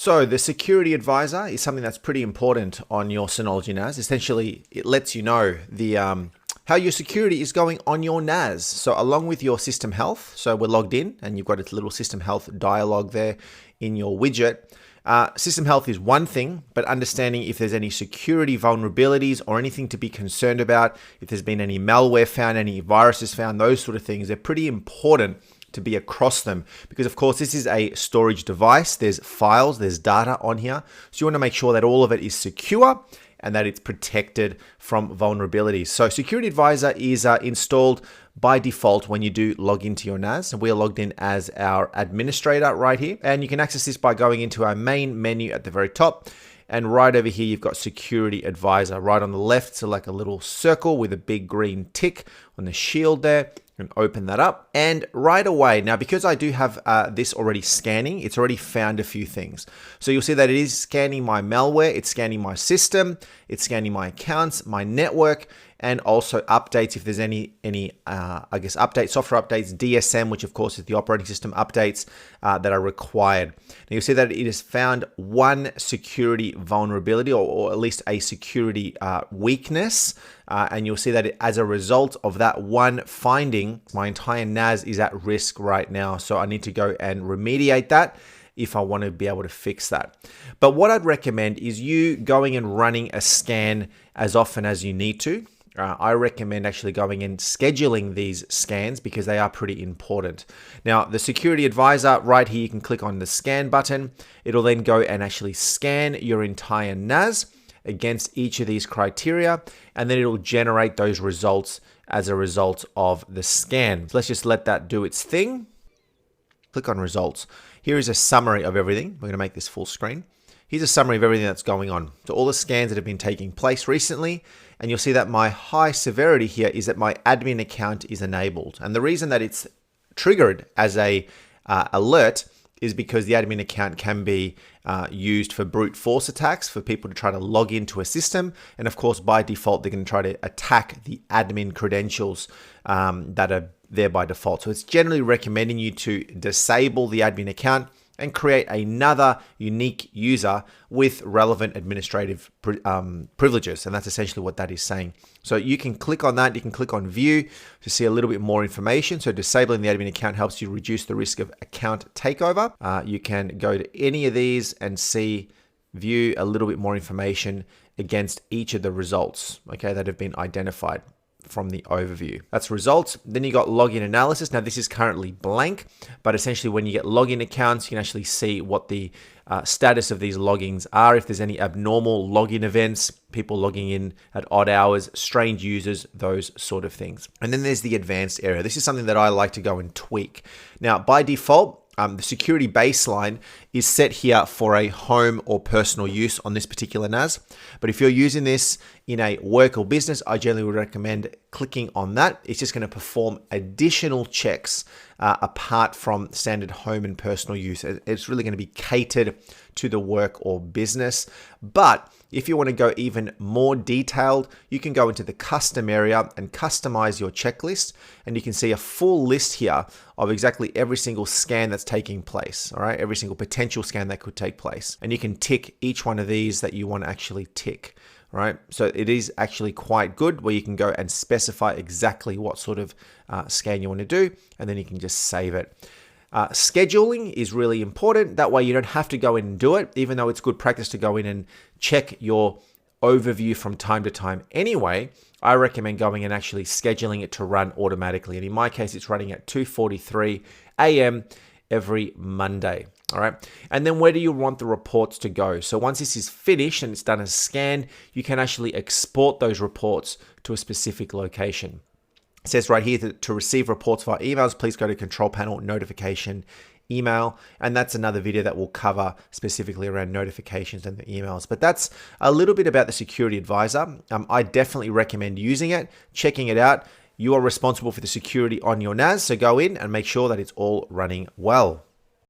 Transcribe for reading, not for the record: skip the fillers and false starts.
So the security advisor is something that's pretty important on your Synology NAS. Essentially, it lets you know the how your security is going on your NAS. So along with your system health, so we're logged in and you've got a little system health dialog there in your widget. System health is one thing, but understanding if there's any security vulnerabilities or anything to be concerned about, if there's been any malware found, any viruses found, those sort of things, they're pretty important to be across them because of course this is a storage device. There's files, there's data on here. So you want to make sure that all of it is secure and that it's protected from vulnerabilities. So Security Advisor is installed by default when you do log into your NAS, and we are logged in as our administrator right here. And you can access this by going into our main menu at the very top. And right over here, you've got Security Advisor. Right on the left, so like a little circle with a big green tick on the shield there. And open that up. And right away, now because I do have this already scanning, it's already found a few things. So you'll see that it is scanning my malware, it's scanning my system, it's scanning my accounts, my network, and also updates if there's any updates, software updates, DSM, which of course is the operating system updates that are required. Now you'll see that it has found one security vulnerability or at least a security weakness. And you'll see that as a result of that one finding, my entire NAS is at risk right now. So I need to go and remediate that if I want to be able to fix that. But what I'd recommend is you going and running a scan as often as you need to. I recommend actually going and scheduling these scans because they are pretty important. Now, the Security Advisor right here, you can click on the scan button. It'll then go and actually scan your entire NAS against each of these criteria, and then it'll generate those results as a result of the scan. So let's just let that do its thing. Click on results. Here is a summary of everything. We're going to make this full screen. Here's a summary of everything that's going on. So all the scans that have been taking place recently, and you'll see that my high severity here is that my admin account is enabled. And the reason that it's triggered as a alert is because the admin account can be used for brute force attacks, for people to try to log into a system. And of course, by default, they're going to try to attack the admin credentials that are there by default. So it's generally recommending you to disable the admin account and create another unique user with relevant administrative privileges. And that's essentially what that is saying. So you can click on that. You can click on view to see a little bit more information. So disabling the admin account helps you reduce the risk of account takeover. You can go to any of these and see, view a little bit more information against each of the results, okay, that have been identified from the overview. That's results. Then you got login analysis. Now this is currently blank, but essentially when you get login accounts, you can actually see what the status of these logins are. If there's any abnormal login events, people logging in at odd hours, strange users, those sort of things. And then there's the advanced area. This is something that I like to go and tweak. Now by default, the security baseline is set here for a home or personal use on this particular NAS. But if you're using this in a work or business, I generally would recommend clicking on that. It's just going to perform additional checks apart from standard home and personal use. It's really going to be catered to the work or business. But if you want to go even more detailed, you can go into the custom area and customize your checklist. And you can see a full list here of exactly every single scan that's taking place. All right, every single potential scan that could take place. And you can tick each one of these that you want to actually tick. Right, so it is actually quite good where you can go and specify exactly what sort of scan you want to do, and then you can just save it. Scheduling is really important. That way you don't have to go in and do it, even though it's good practice to go in and check your overview from time to time anyway. I recommend going and actually scheduling it to run automatically. And in my case, it's running at 2:43 a.m. every Monday. All right. And then where do you want the reports to go? So once this is finished and it's done a scan, you can actually export those reports to a specific location. It says right here that to receive reports via emails, please go to Control Panel, Notification, Email. And that's another video that will cover specifically around notifications and the emails. But that's a little bit about the Security Advisor. I definitely recommend using it, checking it out. You are responsible for the security on your NAS, so go in and make sure that it's all running well.